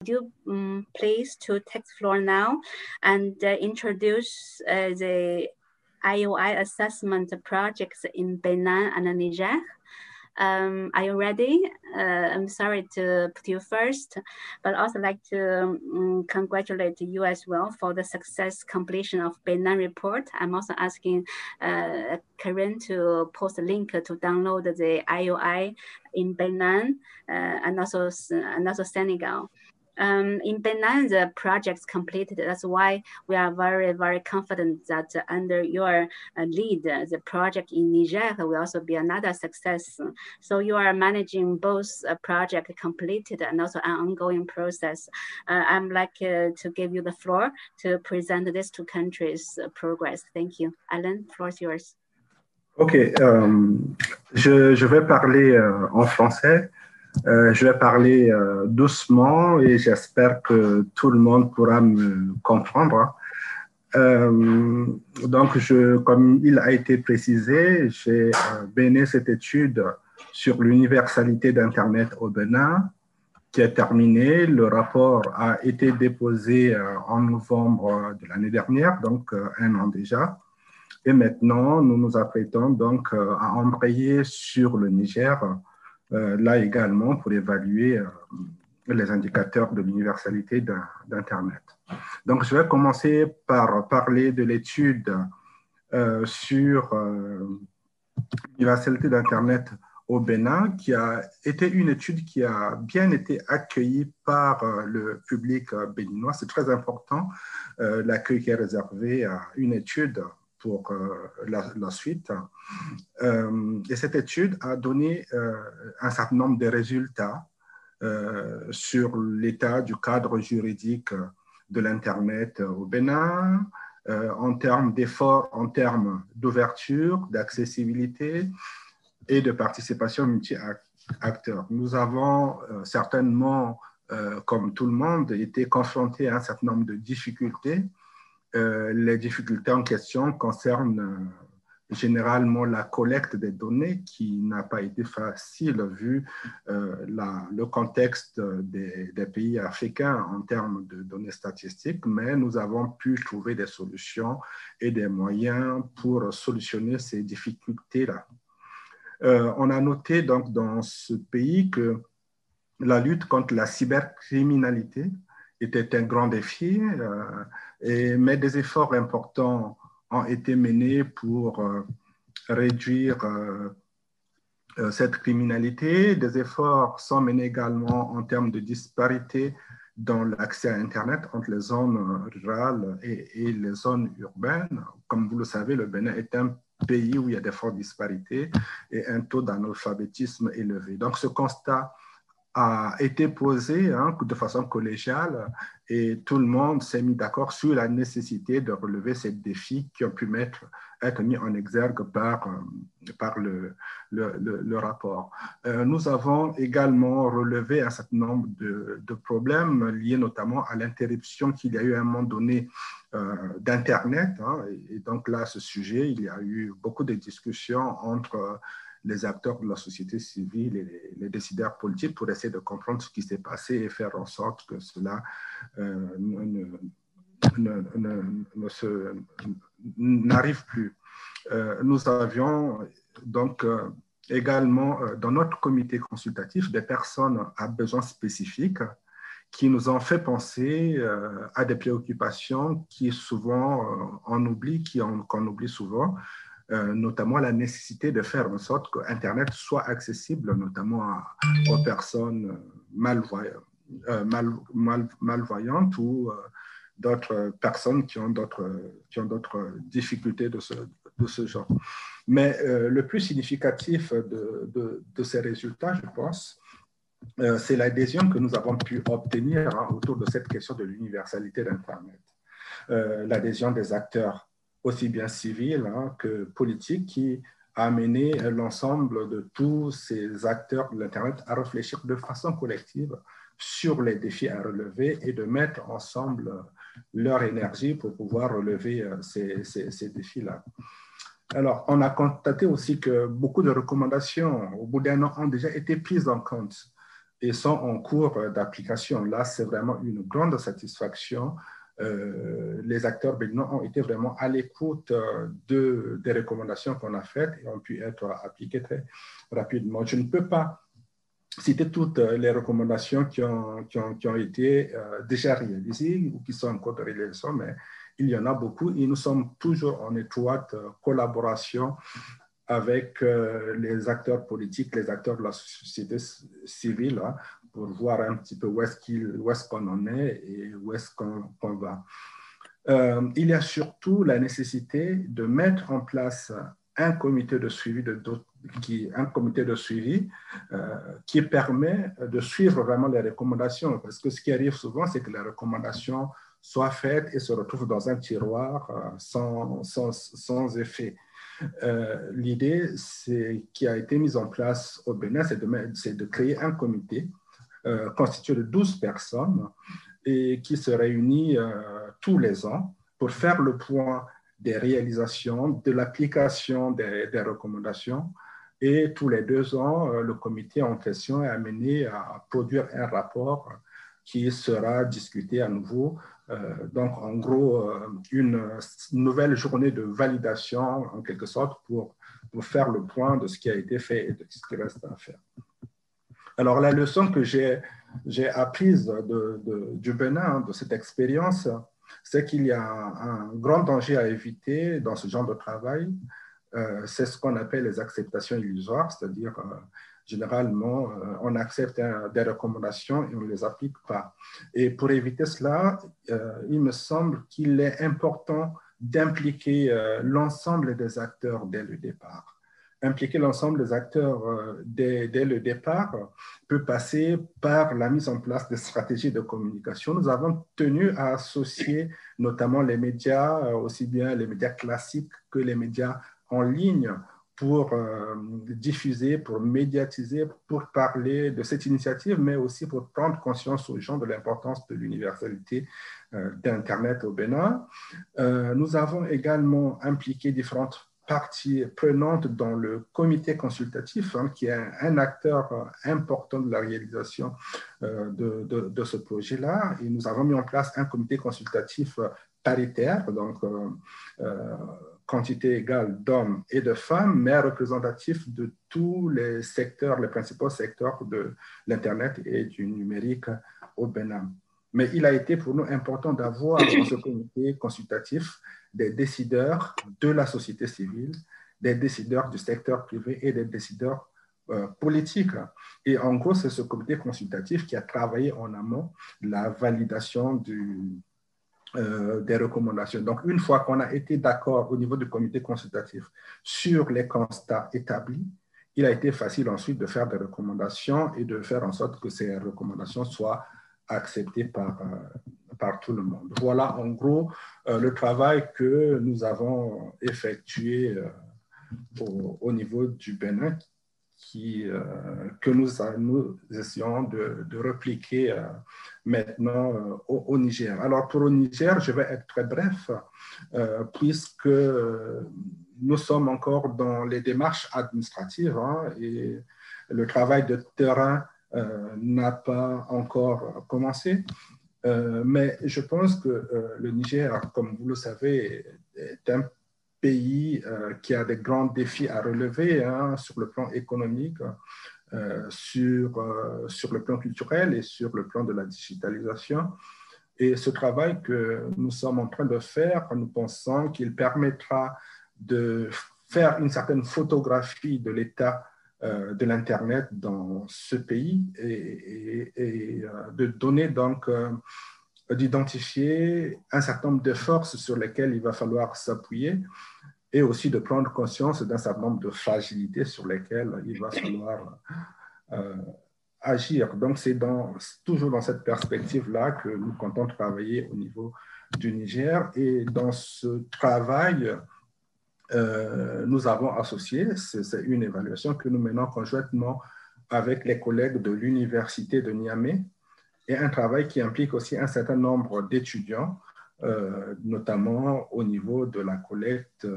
you please to take the floor now and introduce the IOI assessment projects in Benin and Niger. Are you ready? I'm sorry to put you first, but also like to congratulate you as well for the success completion of Benin report. I'm also asking Karen to post a link to download the IOI in Benin and also Senegal. In Benin, the project's completed. That's why we are very, very confident that under your lead, the project in Niger will also be another success. So you are managing both a project completed and also an ongoing process. I'm like to give you the floor to present these two countries' progress. Thank you. Alan, the floor is yours. OK, je vais parler en français. Je vais parler doucement et j'espère que tout le monde pourra me comprendre. Donc, comme il a été précisé, j'ai mené cette étude sur l'universalité d'Internet au Bénin, qui est terminée. Le rapport a été déposé en novembre de l'année dernière, donc 1 an déjà. Et maintenant, nous nous apprêtons donc à embrayer sur le Niger, là également pour évaluer les indicateurs de l'universalité d'Internet. Donc, je vais commencer par parler de l'étude sur l'universalité d'Internet au Bénin, qui a été une étude qui a bien été accueillie par le public béninois. C'est très important, l'accueil qui est réservé à une étude pour la suite. Et cette étude a donné un certain nombre de résultats sur l'état du cadre juridique de l'Internet au Bénin, en termes d'efforts, en termes d'ouverture, d'accessibilité et de participation multi-acteurs. Nous avons certainement, comme tout le monde, été confrontés à un certain nombre de difficultés. Les difficultés en question concernent généralement la collecte des données qui n'a pas été facile vu le contexte des pays africains en termes de données statistiques, mais nous avons pu trouver des solutions et des moyens pour solutionner ces difficultés-là. On a noté donc dans ce pays que la lutte contre la cybercriminalité était un grand défi, mais des efforts importants ont été menés pour réduire cette criminalité. Des efforts sont menés également en termes de disparité dans l'accès à Internet entre les zones rurales et les zones urbaines. Comme vous le savez, le Bénin est un pays où il y a de fortes disparités et un taux d'analphabétisme élevé. Donc, ce constat a été posé de façon collégiale et tout le monde s'est mis d'accord sur la nécessité de relever ces défis qui ont pu être mis en exergue par le rapport. Nous avons également relevé un certain nombre de problèmes liés notamment à l'interruption qu'il y a eu à un moment donné d'Internet. Et donc là, à ce sujet, il y a eu beaucoup de discussions entre les acteurs de la société civile et les décideurs politiques pour essayer de comprendre ce qui s'est passé et faire en sorte que cela n'arrive plus. Nous avions donc également dans notre comité consultatif des personnes à besoins spécifiques qui nous ont fait penser à des préoccupations qui souvent on oublie, qu'on oublie souvent, notamment la nécessité de faire en sorte qu'Internet soit accessible notamment aux personnes malvoyantes ou d'autres personnes qui ont d'autres difficultés de ce genre. Mais le plus significatif de ces résultats, je pense, c'est l'adhésion que nous avons pu obtenir autour de cette question de l'universalité d'Internet. L'adhésion des acteurs aussi bien civils que politiques, qui a amené l'ensemble de tous ces acteurs de l'Internet à réfléchir de façon collective sur les défis à relever et de mettre ensemble leur énergie pour pouvoir relever ces défis-là. Alors, on a constaté aussi que beaucoup de recommandations, au bout d'1 an, ont déjà été prises en compte. et sont en cours d'application. Là, c'est vraiment une grande satisfaction. Les acteurs béninois ont été vraiment à l'écoute des recommandations qu'on a faites et ont pu être appliquées très rapidement. Je ne peux pas citer toutes les recommandations qui ont été déjà réalisées ou qui sont en cours de réalisation, mais il y en a beaucoup et nous sommes toujours en étroite collaboration avec les acteurs politiques, les acteurs de la société civile, hein, pour voir un petit peu où est-ce qu'on en est et où est-ce qu'on va. Il y a surtout la nécessité de mettre en place un comité de suivi qui permet de suivre vraiment les recommandations. Parce que ce qui arrive souvent, c'est que les recommandations soient faites et se retrouvent dans un tiroir sans effet. L'idée qui a été mise en place au Bénin, c'est de créer un comité constitué de 12 personnes et qui se réunit tous les ans pour faire le point des réalisations, de l'application des recommandations. Et tous les 2 ans, le comité en question est amené à produire un rapport qui sera discuté à nouveau. Donc, en gros, une nouvelle journée de validation, en quelque sorte, pour faire le point de ce qui a été fait et de ce qui reste à faire. Alors, la leçon que j'ai apprise du Bénin, de cette expérience, c'est qu'il y a un grand danger à éviter dans ce genre de travail. C'est ce qu'on appelle les acceptations illusoires, c'est-à-dire généralement, on accepte des recommandations et on ne les applique pas. Et pour éviter cela, il me semble qu'il est important d'impliquer l'ensemble des acteurs dès le départ. Impliquer l'ensemble des acteurs dès le départ peut passer par la mise en place de stratégies de communication. Nous avons tenu à associer notamment les médias, aussi bien les médias classiques que les médias en ligne, pour diffuser, pour médiatiser, pour parler de cette initiative, mais aussi pour prendre conscience aux gens de l'importance de l'universalité d'Internet au Bénin. Nous avons également impliqué différentes parties prenantes dans le comité consultatif, hein, qui est un acteur important de la réalisation de ce projet-là. Et nous avons mis en place un comité consultatif paritaire, donc quantité égale d'hommes et de femmes, mais représentatif de tous les secteurs, les principaux secteurs de l'Internet et du numérique au Bénin. Mais il a été pour nous important d'avoir dans ce comité consultatif des décideurs de la société civile, des décideurs du secteur privé et des décideurs politiques. Et en gros, c'est ce comité consultatif qui a travaillé en amont la validation des recommandations. Donc, une fois qu'on a été d'accord au niveau du comité consultatif sur les constats établis, il a été facile ensuite de faire des recommandations et de faire en sorte que ces recommandations soient acceptées par tout le monde. Voilà en gros le travail que nous avons effectué au niveau du Bénin, que nous essayons de répliquer maintenant au Niger. Alors pour le Niger, je vais être très bref, puisque nous sommes encore dans les démarches administratives, hein, et le travail de terrain n'a pas encore commencé. Mais je pense que le Niger, comme vous le savez, est un pays qui a des grands défis à relever, hein, sur le plan économique, sur le plan culturel et sur le plan de la digitalisation. Et ce travail que nous sommes en train de faire, nous pensons qu'il permettra de faire une certaine photographie de l'état de l'Internet dans ce pays et de donner donc, d'identifier un certain nombre de forces sur lesquelles il va falloir s'appuyer et aussi de prendre conscience d'un certain nombre de fragilités sur lesquelles il va falloir agir. Donc, c'est toujours dans cette perspective-là que nous comptons travailler au niveau du Niger. Et dans ce travail, nous avons associé, c'est une évaluation que nous menons conjointement avec les collègues de l'Université de Niamey, et un travail qui implique aussi un certain nombre d'étudiants, notamment au niveau de la collecte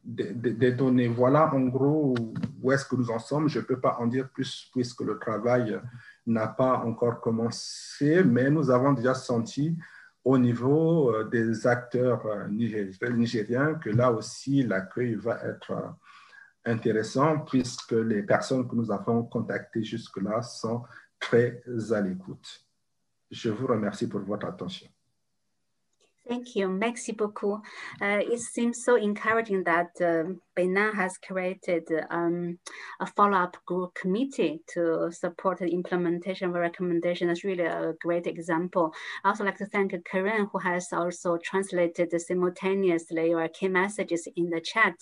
des données. Voilà en gros où est-ce que nous en sommes. Je ne peux pas en dire plus puisque le travail n'a pas encore commencé, mais nous avons déjà senti au niveau des acteurs nigériens que là aussi l'accueil va être intéressant puisque les personnes que nous avons contactées jusque-là sont très à l'écoute. Je vous remercie pour votre attention. Thank you. Merci beaucoup. It seems so encouraging that Benin has created a follow-up group committee to support the implementation of a recommendation. That's really a great example. I also like to thank Karen, who has also translated simultaneously your key messages in the chat.